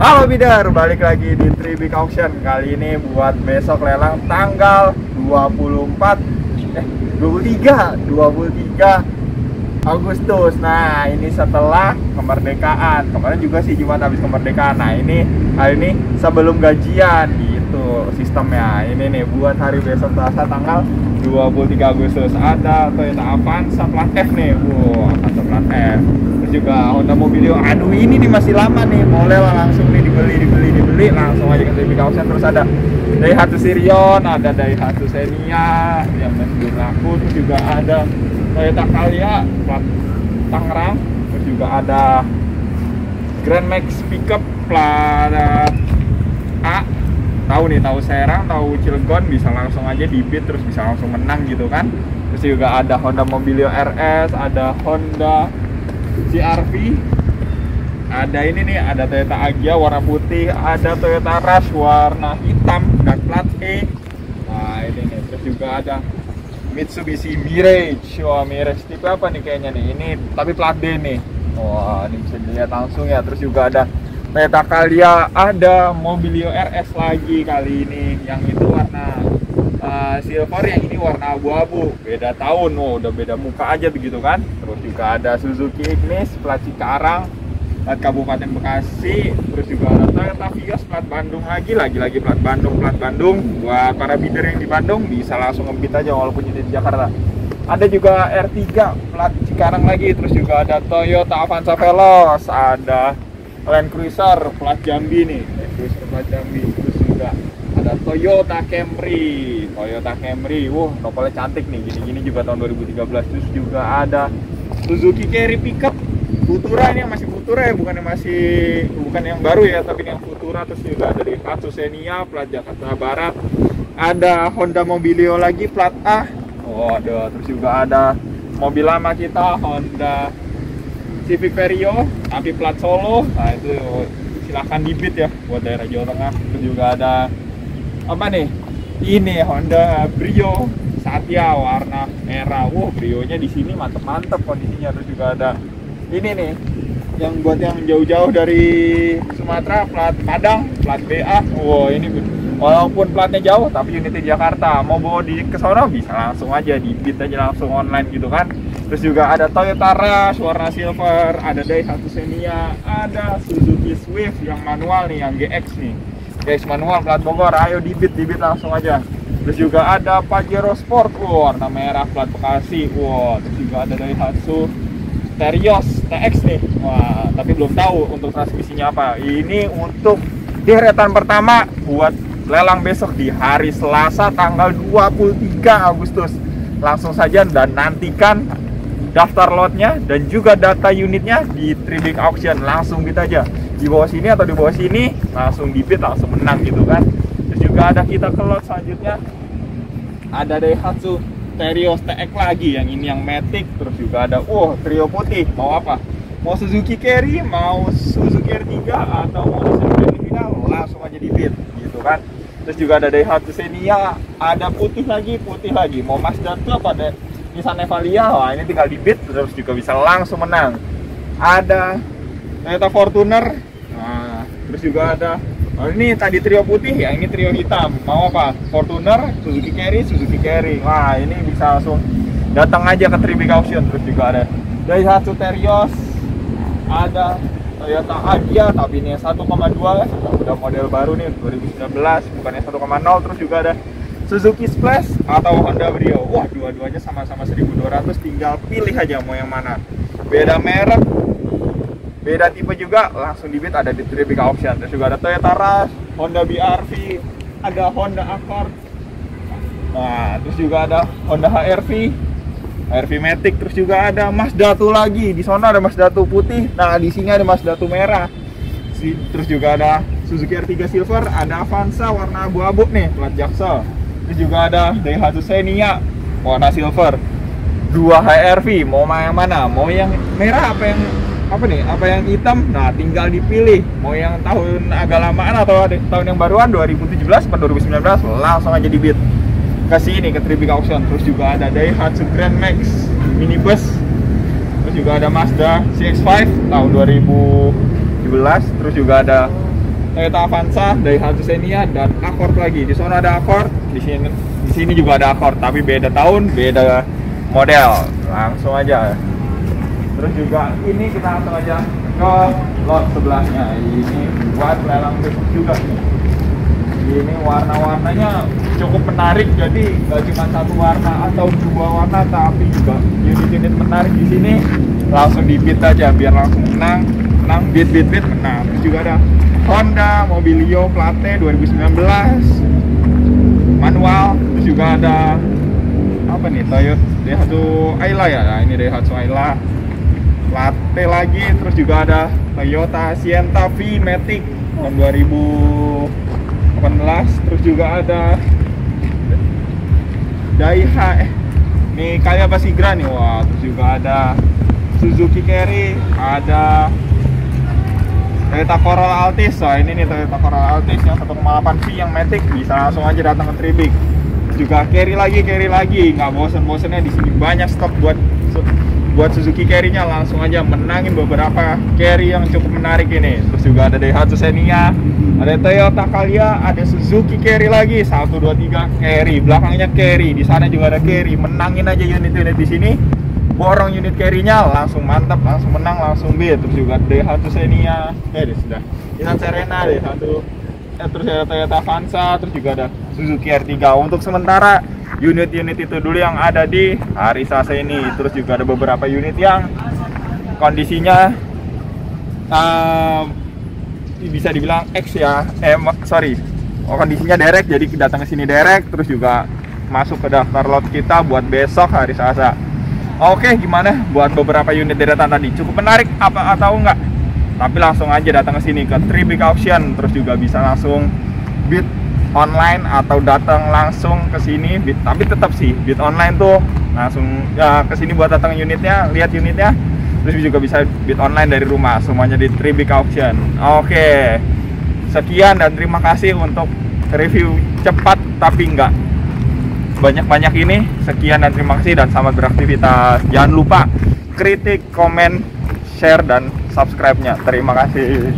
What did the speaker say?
Halo Bidar, balik lagi di Tribik Auction. Kali ini buat besok lelang tanggal 23 Agustus. Nah, ini setelah kemerdekaan. Kemarin juga sih Jumat habis kemerdekaan. Nah, ini hari ini sebelum gajian gitu sistemnya. Ini nih buat hari besok Selasa tanggal 23 Agustus. Ada Toyota Avanza plat F nih. Wow, Avanza plat F. Terus juga Honda Mobilio. Aduh, ini nih masih lama nih. Boleh lah langsung nih dibeli langsung aja ke Tribik Auction. Terus ada Daihatsu Sirion, ada Daihatsu Xenia yang belum laku. Terus juga ada Toyota Calya plat Tangerang. Terus juga ada Grand Max pickup plat A. Tahu Serang, tahu Cilegon, bisa langsung aja di bid terus bisa langsung menang gitu kan. Terus juga ada Honda Mobilio RS, ada Honda CR-V, ada ini nih, ada Toyota Agya warna putih, ada Toyota Rush warna hitam dan plat E. Nah ini nih, terus juga ada Mitsubishi Mirage. Wah, Mirage tipe apa nih kayaknya nih, ini tapi plat D nih. Wah, ini bisa dilihat langsung ya. Terus juga ada Toyota Calya, ada Mobilio RS lagi kali ini, yang itu warna silver, yang ini warna abu-abu, beda tahun. Oh, udah beda muka aja begitu kan. Terus juga ada Suzuki Ignis plat Cikarang, plat Kabupaten Bekasi. Terus juga ada Toyota Vios plat Bandung lagi plat Bandung. Buat para bidder yang di Bandung bisa langsung ngebit aja walaupun ini di Jakarta. Ada juga R3 plat Cikarang lagi. Terus juga ada Toyota Avanza Veloz, ada Land Cruiser plat Jambi nih, Terus juga ada Toyota Camry. Wah, nopolnya cantik nih, gini juga tahun 2013. Terus juga ada Suzuki Carry pickup Futura, ini yang masih Futura ya, bukan yang baru ya, tapi yang Futura. Terus juga ada Daihatsu Xenia plat Jakarta Barat, ada Honda Mobilio lagi plat A. Waduh, terus juga ada mobil lama kita, Honda Civic Vario tapi plat Solo. Nah itu silahkan dibit ya buat daerah Jawa Tengah. Terus juga ada apa nih, ini Honda Brio Satya warna merah. Wah, Brio-nya di sini mantep kondisinya. Terus juga ada ini nih, yang buat yang jauh-jauh dari Sumatera, plat Padang, plat BA. Wow, ini walaupun platnya jauh tapi unitnya di Jakarta, mau bawa ke sono bisa langsung aja dibit aja langsung online gitu kan. Terus juga ada Toyota Rush warna silver, ada Daihatsu Xenia, ada Suzuki Swift yang manual nih, yang GX nih, GX manual plat Bogor. Ayo dibit langsung aja. Terus juga ada Pajero Sport warna merah plat Bekasi. Wow, terus juga ada Daihatsu Terios TX nih. Wah, tapi belum tahu untuk transmisinya apa. Ini untuk deretan pertama buat lelang besok di hari Selasa tanggal 23 Agustus. Langsung saja dan nantikan daftar lotnya dan juga data unitnya di Tribik Auction. Langsung bid aja di bawah sini atau di bawah sini, langsung dibid langsung menang gitu kan. Terus juga ada kita ke lot selanjutnya, ada Daihatsu Terios TX lagi, yang ini yang Matic. Terus juga ada trio putih, mau apa, mau Suzuki Carry, mau Suzuki R3, atau mau Suzuki R3, langsung aja dibid gitu kan. Terus juga ada Daihatsu Xenia, ada putih lagi, mau Mazda 2 apa ada Nissan Navia. Wah, ini tinggal dibid terus juga bisa langsung menang. Ada Toyota Fortuner. Nah, terus juga ada ini tadi trio putih, yang ini trio hitam. Mau apa? Fortuner, Suzuki Carry. Wah, ini bisa langsung datang aja ke Tribik Auction. Terus juga ada Daihatsu Terios, ada Toyota Agya tapi ini 1,2, udah model baru nih 2019, bukannya 1,0. Terus juga ada Suzuki Splash atau Honda Brio. Wah, dua-duanya sama-sama 1.200, tinggal pilih aja mau yang mana. Beda merek, beda tipe juga, langsung dibid ada di Tribik Auction. Terus juga ada Toyota Rush, Honda BR-V, ada Honda Accord. Nah, terus juga ada Honda HR-V Matic. Terus juga ada Mazda 2 lagi. Di sana ada Mazda 2 putih. Nah, di sini ada Mazda 2 merah. Terus juga ada Suzuki R3 Silver, ada Avanza warna abu-abu nih, plat Jaksel. Terus juga ada Daihatsu Xenia warna silver, 2 HR-V. Mau yang mana? Mau yang merah apa yang hitam? Nah, tinggal dipilih. Mau yang tahun agak lamaan atau tahun yang baruan 2017 atau 2019, langsung aja dibid ke sini ke Tribik Auction. Terus juga ada Daihatsu Grand Max minibus. Terus juga ada Mazda CX-5 tahun 2017. Terus juga ada Toyota Avanza, Daihatsu Xenia, dan Accord lagi. Di sana ada Accord, di sini juga ada Accord, tapi beda tahun, beda model. Langsung aja. Terus juga ini kita langsung aja ke lot sebelahnya. Ini buat lelang besok juga nih. Ini warna-warnanya cukup menarik, jadi nggak cuma satu warna atau dua warna, tapi juga unit-unit menarik di sini. Langsung di beat aja biar langsung menang beat menang. Terus juga ada Honda Mobilio Plate 2019 manual. Terus juga ada apa nih, Toyota Daihatsu Ayla ya. Nah, ini Daihatsu Ayla Plate lagi. Terus juga ada Toyota Sienta V-Matic tahun 2018. Terus juga ada Daihatsu nih kayak Basigra nih. Wah, terus juga ada Suzuki Carry, ada Toyota Corolla Altis. Wah, ini nih Toyota Corolla Altis yang 1,8 V yang Matic, bisa langsung aja datang ke Tribik. Juga carry lagi, nggak bosen-bosennya di sini, banyak stok buat Suzuki Carry-nya. Langsung aja menangin beberapa carry yang cukup menarik ini. Terus juga ada Daihatsu Xenia, ada Toyota Calya, ada Suzuki Carry lagi, 1, 2, 3 carry, belakangnya carry, di sana juga ada carry. Menangin aja unit-unit di sini, borong unit carry-nya, langsung mantap, langsung menang, langsung beat. Terus juga Daihatsu Xenia, sudah Nissan Serena, terus ada Toyota Avanza, terus juga ada Suzuki R3. Untuk sementara unit-unit itu dulu yang ada di hari Selasa ini. Terus juga ada beberapa unit yang kondisinya bisa dibilang X ya, kondisinya direct, jadi datang ke sini direct. Terus juga masuk ke daftar lot kita buat besok hari Selasa. Oke, gimana buat beberapa unit deretan tadi? Cukup menarik apa atau enggak? Tapi langsung aja datang ke sini ke Tribik Auction. Terus juga bisa langsung bid online atau datang langsung ke sini. Tapi tetap sih bid online tuh langsung ya ke sini buat datang unitnya, lihat unitnya. Terus juga bisa bid online dari rumah. Semuanya di Tribik Auction. Oke. Sekian dan terima kasih untuk review cepat tapi enggak banyak-banyak ini. Sekian dan terima kasih dan selamat beraktivitas. Jangan lupa kritik, komen, share, dan subscribe-nya. Terima kasih.